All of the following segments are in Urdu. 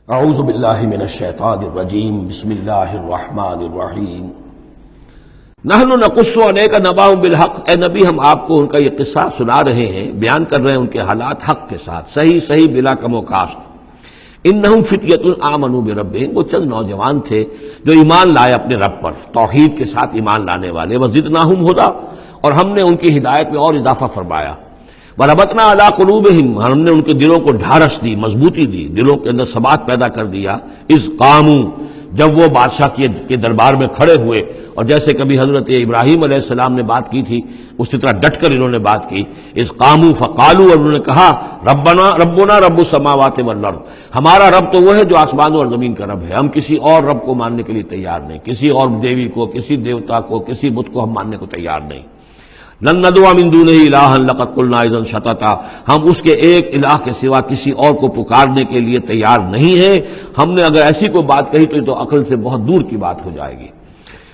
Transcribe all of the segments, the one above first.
اعوذ باللہ من الشیطان الرجیم بسم اللہ الرحمن الرحیم نحن نقص علیک نبأہم بالحق، اے نبی ہم آپ کو ان کا یہ قصہ سنا رہے ہیں، بیان کر رہے ہیں ان کے حالات حق کے ساتھ، صحیح بلا کم و کاسٹ۔ انہم فتیۃ آمنوا بربہم، وہ چند نوجوان تھے جو ایمان لائے اپنے رب پر، توحید کے ساتھ ایمان لانے والے، وزدناہم ھدی، اور ہم نے ان کی ہدایت میں اور اضافہ فرمایا۔ وَرَبَطْنَا عَلَىٰ قُلُوبِهِمْ، ہم نے ان کے دلوں کو ڈھارس دی، مضبوطی دی، دلوں کے اندر ثبات پیدا کر دیا۔ اِذْ قَامُوا، جب وہ بادشاہ کے دربار میں کھڑے ہوئے، اور جیسے کبھی حضرت ابراہیم علیہ السلام نے بات کی تھی اسی طرح ڈٹ کر انہوں نے بات کی۔ اِذْ قَامُوا فَقَالُوا، اور انہوں نے کہا ربنا رب السماوات والارض، ہمارا رب تو وہ ہے جو آسمان اور زمین کا رب ہے، ہم کسی اور رب کو ماننے کے لیے تیار نہیں، کسی اور دیوی کو، کسی دیوتا کو، کسی بت کو ہم ماننے کو تیار نہیں۔ لن ندعو من دونہ الہا لقد قلنا اذا شططا، ہم اس کے ایک الہ کے سوا کسی اور کو پکارنے کے لیے تیار نہیں ہیں، ہم نے اگر ایسی کوئی بات کہی تو یہ تو عقل سے بہت دور کی بات ہو جائے گی۔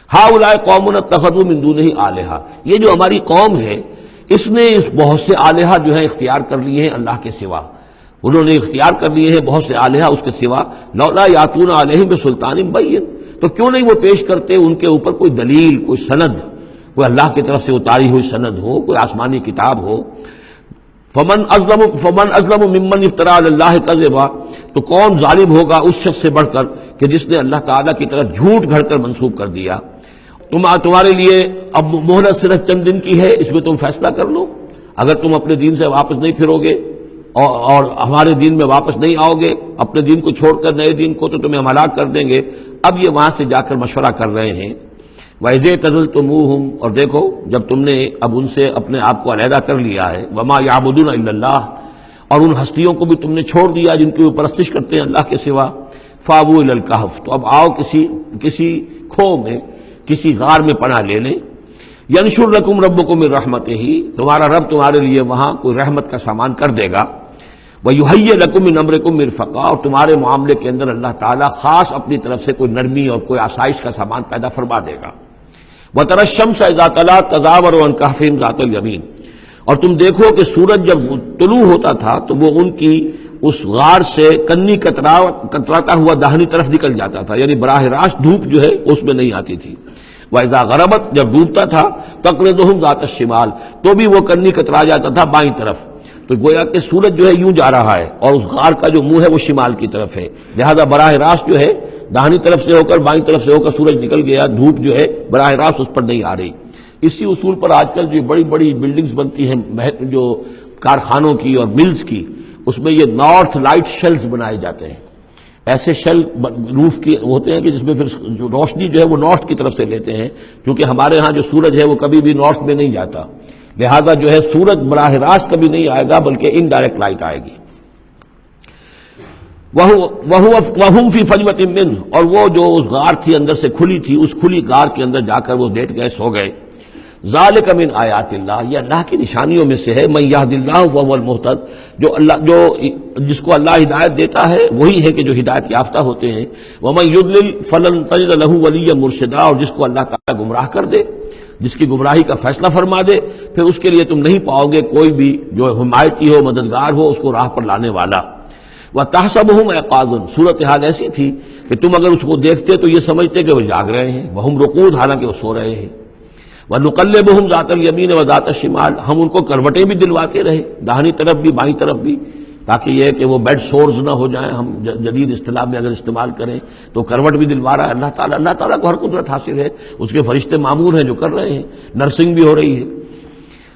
ہؤلاء قوم اتخذوا من دونہ آلہہ، یہ جو ہماری قوم ہے اس نے بہت سے آلہہ جو ہے اختیار کر لیے ہیں اللہ کے سوا، انہوں نے اختیار کر لیے ہیں بہت سے آلہہ اس کے سوا۔ لولا یاتون علیہم بسلطان بین، تو کیوں نہیں وہ پیش کرتے ان کے اوپر کوئی دلیل، کوئی سند، کوئی اللہ کی طرف سے اتاری ہوئی سند ہو، کوئی آسمانی کتاب ہو۔ فمن ازلم ممن افترى علی اللہ کذبا، تو کون ظالم ہوگا اس شخص سے بڑھ کر کہ جس نے اللہ تعالیٰ کی طرف جھوٹ گھڑ کر منسوب کر دیا۔ تمہارے لیے اب مہلت صرف چند دن کی ہے، اس میں تم فیصلہ کر لو، اگر تم اپنے دین سے واپس نہیں پھرو گے اور ہمارے دین میں واپس نہیں آؤ گے، اپنے دین کو چھوڑ کر نئے دین کو، تو تمہیں ہم ہلاک کر دیں گے۔ اب یہ وہاں سے جا کر مشورہ کر رہے ہیں۔ وَإِذِ اعْتَزَلْتُمُوهُمْ، اور دیکھو جب تم نے اب ان سے اپنے آپ کو علیحدہ کر لیا ہے، وَمَا يَعْبُدُونَ إِلَّا اللَّهَ، اور ان ہستیوں کو بھی تم نے چھوڑ دیا جن کی وہ پرستش کرتے ہیں اللہ کے سوا۔ فَآوُوا إِلَى الْكَهْفِ، تو اب آؤ کسی کھو میں، کسی غار میں پناہ لے لیں۔ يَنشُرْ لَكُمْ رَبُّكُم مِّن رَحْمَتِهِ، تمہارا رب تمہارے لیے وہاں کوئی رحمت کا سامان کر دے گا۔ وَيُهَيِّئْ لَكُم مِّنْ أَمْرِكُم مِّرْفَقًا، اور تمہارے معاملے کے اندر اللہ تعالیٰ خاص اپنی طرف سے کوئی نرمی اور کوئی آسائش کا سامان پیدا فرما دے گا۔ وَتَرَى الشَّمْسَ إِذَا طَلَعَت تَزَاوَرُ عَنْ كَهْفِهِمْ ذَاتَ الْيَمِينِ، اور تم دیکھو کہ سورج جب طلوع ہوتا تھا تو وہ ان کی اس غار سے کنی کتراتا ہوا داہنی طرف نکل جاتا تھا، یعنی براہ راست دھوپ جو ہے اس میں نہیں آتی تھی۔ وَإِذَا غَرَبَتْ، جب ڈوبتا تھا تَقْرِضُهُمْ ذَاتَ الشِّمَالِ، تو بھی وہ کنی کترا جاتا تھا بائیں طرف۔ تو گویا کہ سورج جو ہے یوں جا رہا ہے اور اس غار کا جو منہ ہے وہ شمال کی طرف ہے، لہذا براہ راست جو ہے داہنی طرف سے ہو کر بائیں طرف سے ہو کر سورج نکل گیا، دھوپ جو ہے براہ راست اس پر نہیں آ رہی۔ اسی اصول پر آج کل جو بڑی بڑی بلڈنگز بنتی ہیں جو کارخانوں کی اور ملز کی، اس میں یہ نارتھ لائٹ شیلز بنائے جاتے ہیں، ایسے شیل روف کی ہوتے ہیں کہ جس میں پھر جو روشنی جو ہے وہ نارتھ کی طرف سے لیتے ہیں، کیونکہ ہمارے ہاں جو سورج ہے وہ کبھی بھی نارتھ میں نہیں جاتا، لہذا جو ہے سورج براہ راست کبھی نہیں آئے گا بلکہ انڈائریکٹ لائٹ آئے گی۔ وَهُمْ فِي فَجْوَةٍ مِّنْهُ، اور وہ جو اس غار تھی اندر سے کھلی تھی، اس کھلی غار کے اندر جا کر وہ لیٹ گئے، سو گئے۔ ذَلِكَ مِنْ آیَاتِ اللَّهِ، یہ اللہ کی نشانیوں میں سے ہے۔ مَن يَهْدِ اللَّهُ فَهُوَ الْمُهْتَدِ، جس کو اللہ ہدایت دیتا ہے وہی ہے کہ جو ہدایت یافتہ ہوتے ہیں۔ وَمَن يُضْلِلْ فَلَن تَجِدَ لَهُ وَلِيًّا مُرْشِدًا، اور جس کو اللہ تعالیٰ گمراہ کر دے، جس کی گمراہی کا فیصلہ فرما دے، پھر اس کے لیے تم نہیں پاؤ گے کوئی بھی جو حمایتی ہو، مددگار ہو، اس کو راہ پر لانے والا۔ وَتَحْسَبُهُمْ أَيْقَاظًا، صورتحال ایسی تھی کہ تم اگر اس کو دیکھتے تو یہ سمجھتے کہ وہ جاگ رہے ہیں، وَهُمْ رُقُودٌ، حالانکہ وہ سو رہے ہیں۔ وَنُقَلِّبُهُمْ ذَاتَ الْيَمِينِ وَذَاتَ الشِّمَالِ، ہم ان کو کروٹیں بھی دلواتے رہے، داہنی طرف بھی بائیں طرف بھی، تاکہ یہ کہ وہ بیڈ سورز نہ ہو جائیں، ہم جدید اصطلاح میں اگر استعمال کریں تو کروٹ بھی دلوا رہا ہے اللہ تعالیٰ کو ہر قدرت حاصل ہے، اس کے فرشتے معمور ہیں جو کر رہے ہیں، نرسنگ بھی ہو رہی ہے۔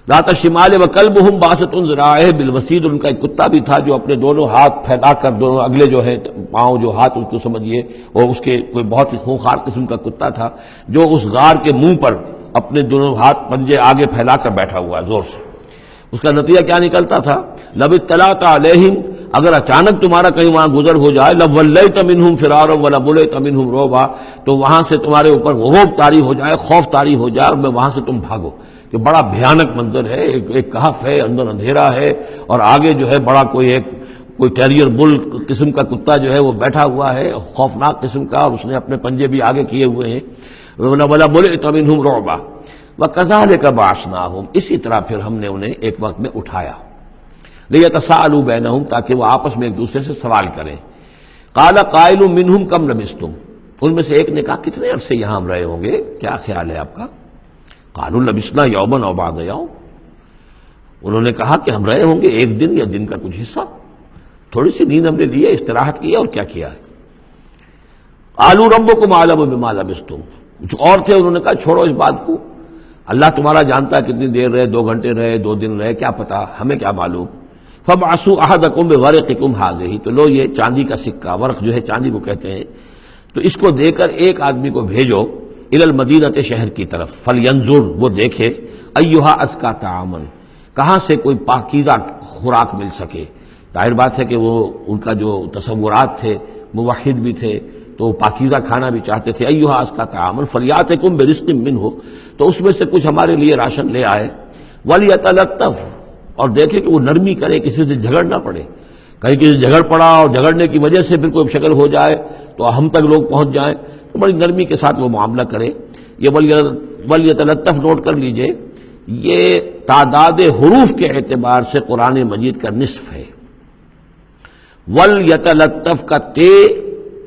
ذات الشمال وکلبہم باسط ذراعیہ بالوسید، ان کا ایک کتا بھی تھا جو اپنے دونوں ہاتھ پھیلا کر، دونوں اگلے جو ہے پاؤں جو ہاتھ اس کو سمجھیے، اور اس کے کوئی بہت ہی خونخوار قسم کا کتا تھا جو اس غار کے منہ پر اپنے دونوں ہاتھ پنجے آگے پھیلا کر بیٹھا ہوا ہے زور سے۔ اس کا نتیجہ کیا نکلتا تھا؟ لَوِ اطَّلَعْتَ عَلَيْهِمْ، اگر اچانک تمہارا کہیں وہاں گزر ہو جائے، لَوَلَّيْتَ مِنْهُمْ فِرَارًا وَلَمُلِئْتَ مِنْهُمْ رُعْبًا، تو وہاں سے تمہارے اوپر غضب طاری ہو جائے، خوف طاری ہو جائے، اور میں وہاں سے تم بھاگو، کہ بڑا بھیانک منظر ہے، ایک کہف ہے، اندر اندھیرا ہے، اور آگے جو ہے بڑا کوئی ٹیریئر بل قسم کا کتا جو ہے وہ بیٹھا ہوا ہے، خوفناک قسم کا، اور اس نے اپنے پنجے بھی آگے کیے ہوئے ہیں۔ وَلَمُلِئْتَ مِنْهُمْ رُعْبًا وَكَذَلِكَ بَعَثْنَاهُمْ، اسی طرح پھر ہم نے انہیں ایک وقت میں اٹھایا، لِيَتَسَاءَلُوا بَيْنَهُمْ، تاکہ وہ آپس میں ایک دوسرے سے سوال کریں۔ قال قائل منہم کم لبثتم، ان میں سے ایک نے کہا کتنے عرصے یہاں ہم رہے ہوں گے، کیا خیال ہے آپ کا؟ قالوا لبثنا یوما او بعض یوم، انہوں نے کہا کہ ہم رہے ہوں گے ایک دن یا دن کا کچھ حصہ، تھوڑی سی نیند ہم نے لی ہے، استراحت کی ہے، اور کیا کیا ہے۔ قالوا ربکم اعلم بما لبثتم، کچھ اور تھے انہوں نے کہا چھوڑو اس بات کو، اللہ تمہارا جانتا ہے کتنی دیر رہے، 2 گھنٹے رہے، 2 دن رہے، کیا پتا، ہمیں کیا معلوم۔ فبعثوا احدکم بورقکم هذه، تو لو یہ چاندی کا سکہ، ورق جو ہے چاندی کو کہتے ہیں، تو اس کو دے کر ایک آدمی کو بھیجو الی المدینہ، شہر کی طرف، فلینظر، وہ دیکھے، ایھا ازکی طعاما، کہاں سے کوئی پاکیزہ خوراک مل سکے۔ ظاہر بات ہے کہ وہ ان کا جو تصورات تھے، موحد بھی تھے تو وہ پاکیزہ کھانا بھی چاہتے تھے۔ ایھا ازکی طعاما فلیاتکم برزق منہ، تو اس میں سے کچھ ہمارے لیے راشن لے آئے، ولیتلطف، اور دیکھے کہ وہ نرمی کرے، کسی سے جھگڑ نہ پڑے، کہیں کسی سے جھگڑ پڑا اور جھگڑنے کی وجہ سے پھر کوئی شکل ہو جائے تو ہم تک لوگ پہنچ جائیں، تو بڑی نرمی کے ساتھ وہ معاملہ کرے۔ یہ ولیتلطف نوٹ کر لیجئے، یہ تعداد حروف کے اعتبار سے قرآن مجید کا نصف ہے۔ ولیتلطف کا تے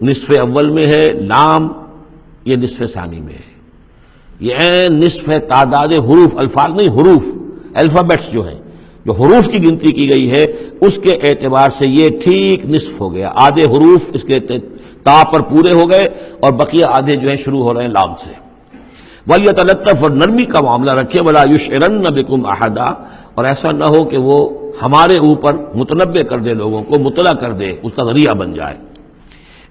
نصف اول میں ہے، لام یہ نصف ثانی میں ہے، یہ نصف ہے تعداد حروف، الفاظ نہیں، حروف، الفابیٹس جو ہیں، جو حروف کی گنتی کی گئی ہے اس کے اعتبار سے یہ ٹھیک نصف ہو گیا، آدھے حروف اس کے تا پر پورے ہو گئے اور بقیہ آدھے جو ہیں شروع ہو رہے ہیں لام سے۔ ولیتلطف، اور نرمی کا معاملہ رکھے، ولا یشعرن بکم احدا، اور ایسا نہ ہو کہ وہ ہمارے اوپر متنبع کر دے، لوگوں کو مطلع کر دے، اس کا ذریعہ بن جائے۔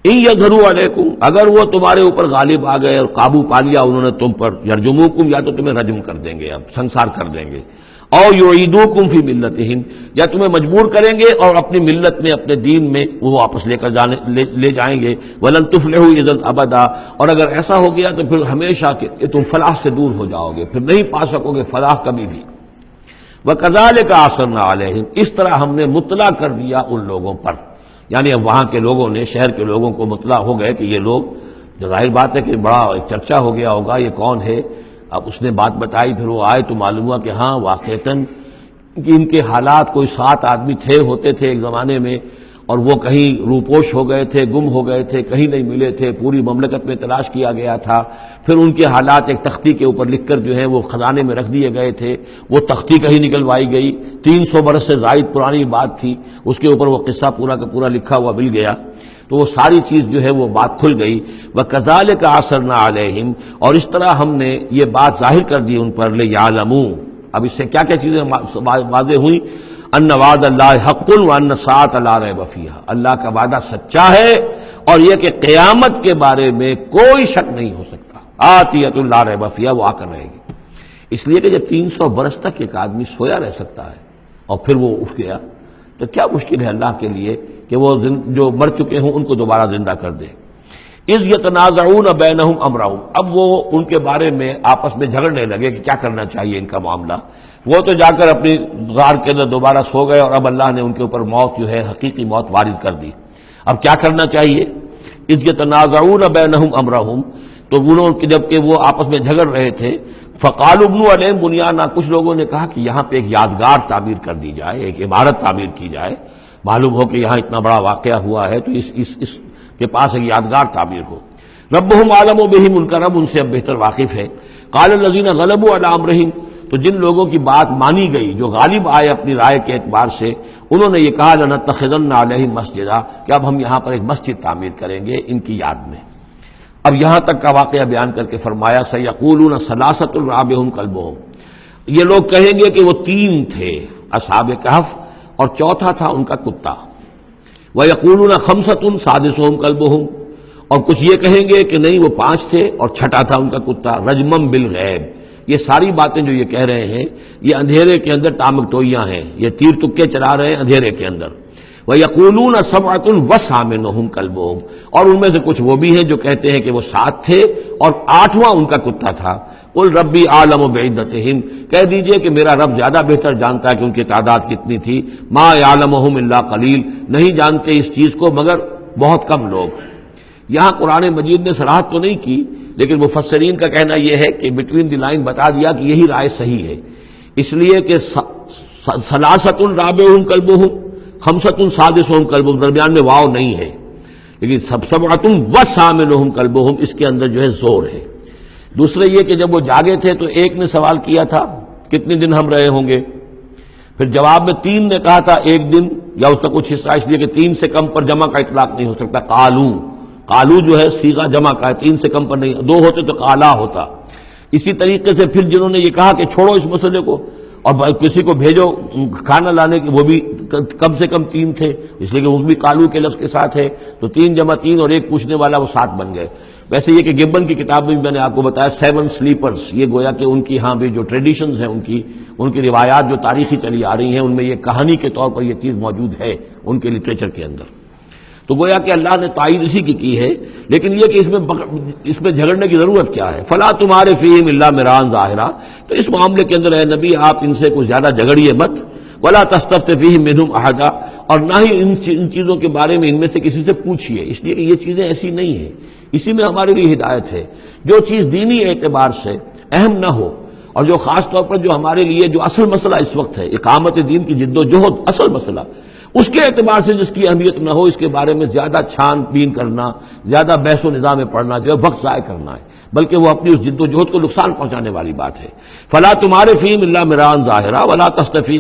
ان یظہروا علیکم، اگر وہ تمہارے اوپر غالب آ گئے اور قابو پا لیا انہوں نے تم پر، یرجموکم، یا تو تمہیں رجم کر دیں گے، اب سنسار کر دیں گے، او یعیدوکم فی ملتہم، یا تمہیں مجبور کریں گے اور اپنی ملت میں، اپنے دین میں وہ واپس لے جائیں گے۔ ولن تفلحوا اذا ابدا، اور اگر ایسا ہو گیا تو پھر ہمیشہ کہ تم فلاح سے دور ہو جاؤ گے، پھر نہیں پا سکو گے فلاح کبھی بھی۔ وکذالک اعثرنا علیہم، اس طرح ہم نے مطلع کر دیا ان لوگوں پر، یعنی اب وہاں کے لوگوں نے، شہر کے لوگوں کو مطلع ہو گئے کہ یہ لوگ، ظاہر بات ہے کہ بڑا چرچا ہو گیا ہوگا یہ کون ہے۔ اب اس نے بات بتائی، پھر وہ آئے تو معلوم ہوا کہ ہاں واقعتاً کہ ان کے حالات، کوئی 7 آدمی ہوتے تھے ایک زمانے میں، اور وہ کہیں روپوش ہو گئے تھے، گم ہو گئے تھے، کہیں نہیں ملے تھے، پوری مملکت میں تلاش کیا گیا تھا، پھر ان کے حالات ایک تختی کے اوپر لکھ کر جو ہے وہ خزانے میں رکھ دیے گئے تھے، وہ تختی کہیں نکلوائی گئی، 300 برس سے زائد پرانی بات تھی، اس کے اوپر وہ قصہ پورا کا پورا لکھا ہوا مل گیا، تو وہ ساری چیز جو ہے وہ بات کھل گئی۔ وَكَذَلِكَ عَثَرْنَا عَلَيْهِمْ، اور اس طرح ہم نے یہ بات ظاہر کر دی ان پر، لِيَعْلَمُوا، اب اس سے کیا کیا چیزیں واضح ہوئیں، ان وعد اللہ حق وان الساعۃ لا ریب فیہا، اللہ کا وعدہ سچا ہے اور یہ کہ قیامت کے بارے میں کوئی شک نہیں ہو سکتا، آتیۃ لا ریب فیہا، وہ آ کر رہے گی۔ اس لیے کہ جب 300 برس تک ایک آدمی سویا رہ سکتا ہے اور پھر وہ اٹھ گیا تو کیا مشکل ہے اللہ کے لیے کہ وہ جو مر چکے ہوں ان کو دوبارہ زندہ کر دے۔ اذ یتنازعون بینہم امرہم، اب وہ ان کے بارے میں آپس میں جھگڑنے لگے کہ کیا کرنا چاہیے ان کا معاملہ، وہ تو جا کر اپنی غار کے اندر دوبارہ سو گئے اور اب اللہ نے ان کے اوپر موت جو ہے حقیقی موت وارد کر دی۔ اب کیا کرنا چاہیے، اذ یتنازعون بینہم امرہم، تو انہوں جبکہ وہ آپس میں جھگڑ رہے تھے، فقالوا ابنوا علیہم بنیانا، کچھ لوگوں نے کہا کہ یہاں پہ ایک یادگار تعمیر کر دی جائے، ایک عمارت تعمیر کی جائے، معلوم ہو کہ یہاں اتنا بڑا واقعہ ہوا ہے تو اس کے پاس ایک یادگار تعمیر ہو۔ ربہم اعلم بہم، ان کا رب ان سے اب بہتر واقف ہے۔ قال الذین غلبوا علی امرہم، تو جن لوگوں کی بات مانی گئی، جو غالب آئے اپنی رائے کے اعتبار سے، انہوں نے یہ کہا لنتخذن علیہم مسجدا، کہ اب ہم یہاں پر ایک مسجد تعمیر کریں گے ان کی یاد میں۔ اب یہاں تک کا واقعہ بیان کر کے فرمایا سیقولون ثلاثۃ رابعہم کلبہم، یہ لوگ کہیں گے کہ وہ 3 تھے اصحاب کہف اور چوتھا تھا ان کا کتا۔ وَيَقُولُونَ خَمْسَةٌ سَادِسُهُمْ كَلْبُهُمْ، اور کچھ یہ کہیں گے کہ نہیں وہ 5 تھے اور چھٹا تھا ان کا کتا، رجمم بالغیب۔ یہ ساری باتیں جو یہ کہہ رہے ہیں یہ اندھیرے کے اندر ٹامک ٹوئیاں ہیں، یہ تیر تکے چلا رہے ہیں اندھیرے کے اندر۔ وَيَقُولُونَ سَبْعَةٌ وَثَامِنُهُمْ كَلْبُهُمْ، اور ان میں سے کچھ وہ بھی ہیں جو کہتے ہیں کہ وہ 7 تھے اور 8واں ان کا کتا تھا۔ قُلْ رَبِّي أَعْلَمُ بِعِدَّتِهِمْ، کہہ دیجئے کہ میرا رب زیادہ بہتر جانتا ہے کہ ان کی تعداد کتنی تھی۔ مَا يَعْلَمُهُمْ إِلَّا قَلِيلٌ، نہیں جانتے اس چیز کو مگر بہت کم لوگ۔ یہاں قرآن مجید نے صراحت تو نہیں کی، لیکن مفسرین کا کہنا یہ ہے کہ بٹوین دی لائن بتا دیا کہ یہی رائے صحیح ہے، اس لیے کہ ثلاثۃ رابعہم کلبہم، خمسۃ سادسہم کلبہم، درمیان میں واو نہیں ہے، لیکن سبعۃ وثامنہم کلبہم اس کے اندر جو ہے زور ہے۔ دوسرے یہ کہ جب وہ جاگے تھے تو ایک نے سوال کیا تھا کتنے دن ہم رہے ہوں گے، پھر جواب میں تین نے کہا تھا ایک دن، یا اس کا کچھ حصہ اس لیے کہ تین سے کم پر جمع کا اطلاق نہیں ہو سکتا، قالو جو ہے صیغہ جمع کا ہے، تین سے کم پر نہیں، دو ہوتے تو قالا ہوتا۔ اسی طریقے سے پھر جنہوں نے یہ کہا کہ چھوڑو اس مسئلے کو اور کسی کو بھیجو کھانا لانے کے، وہ بھی کم سے کم تین تھے، اس لیے کہ وہ بھی قالو کے لفظ کے ساتھ ہے، تو تین جمع تین اور ایک پوچھنے والا، وہ سات بن گئے۔ ویسے یہ کہ گبن کی کتاب میں بھی میں نے آپ کو بتایا 7 سلیپرز، یہ گویا کہ ان کی ہاں بھی جو ٹریڈیشنز ہیں ان کی روایات جو تاریخی چلی آ رہی ہیں، ان میں یہ کہانی کے طور پر یہ چیز موجود ہے ان کے لٹریچر کے اندر۔ تو گویا کہ اللہ نے تائید اسی کی ہے، لیکن یہ کہ اس میں جھگڑنے کی ضرورت کیا ہے؟ فلا تمہارے فیہم الا مران ظاہرا، تو اس معاملے کے اندر اے نبی آپ ان سے کچھ زیادہ جھگڑیے مت، ولا تستفت فیہم منہم احدا، اور نہ ہی ان چیزوں کے بارے میں ان میں سے کسی سے پوچھیے، اس لیے کہ یہ چیزیں ایسی نہیں ہیں، اسی میں ہمارے لیے ہدایت ہے۔ جو چیز دینی اعتبار سے اہم نہ ہو، اور جو خاص طور پر جو ہمارے لیے جو اصل مسئلہ اس وقت ہے، اقامت دین کی جد و جہد اصل مسئلہ، اس کے اعتبار سے جس کی اہمیت نہ ہو، اس کے بارے میں زیادہ چھان بین کرنا، زیادہ بحث و نظام میں پڑھنا جو ہے وقت ضائع کرنا ہے، بلکہ وہ اپنی اس جد و جہد کو نقصان پہنچانے والی بات ہے۔ فلا تمہارے فیہم الا مران ظاہرا ولا تستفید